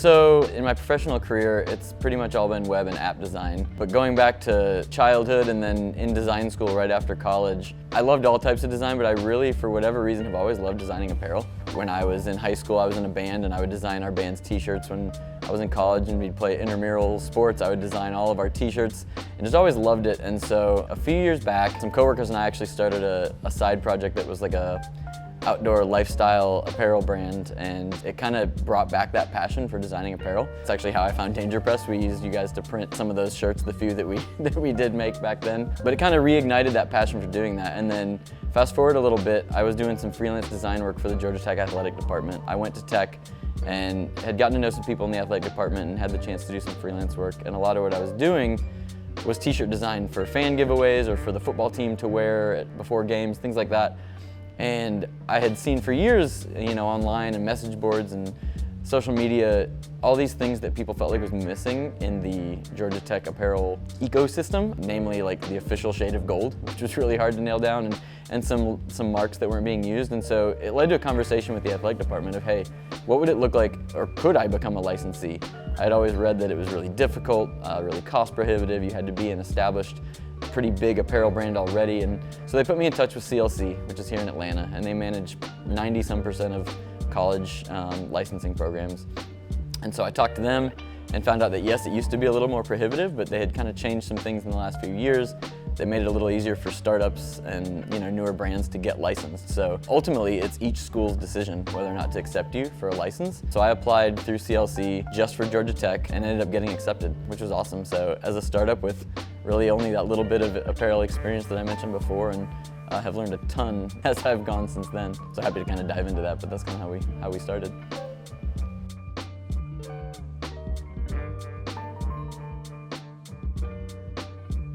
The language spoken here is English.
So in my professional career, it's pretty much all been web and app design. But going back to childhood and then in design school right after college, I loved all types of design, but I really, for whatever reason, have always loved designing apparel. When I was in high school, I was in a band and I would design our band's t-shirts. When I was in college and we'd play intramural sports, I would design all of our t-shirts and just always loved it. And so a few years back, some coworkers and I actually started a side project that was like a outdoor lifestyle apparel brand, and it kind of brought back that passion for designing apparel. It's actually how I found Danger Press. We used you guys to print some of those shirts, the few that we did make back then. But it kind of reignited that passion for doing that. And then fast forward a little bit, I was doing some freelance design work for the Georgia Tech athletic department. I went to Tech and had gotten to know some people in the athletic department and had the chance to do some freelance work. And a lot of what I was doing was t-shirt design for fan giveaways or for the football team to wear before games, things like that. And I had seen for years, online and message boards and social media, all these things that people felt like was missing in the Georgia Tech apparel ecosystem, namely like the official shade of gold, which was really hard to nail down, and some marks that weren't being used. And so it led to a conversation with the athletic department of, hey, what would it look like, or could I become a licensee? I'd always read that it was really difficult, really cost prohibitive. You had to be an established, pretty big apparel brand already. And so they put me in touch with CLC, which is here in Atlanta, and they manage 90-some% of college licensing programs. And so I talked to them and found out that yes, it used to be a little more prohibitive, but they had kind of changed some things in the last few years. They made it a little easier for startups and newer brands to get licensed. So ultimately, it's each school's decision whether or not to accept you for a license. So I applied through CLC just for Georgia Tech and ended up getting accepted, which was awesome. So as a startup with really only that little bit of apparel experience that I mentioned before, and have learned a ton as I've gone since then. So happy to kind of dive into that, but that's kind of how we started.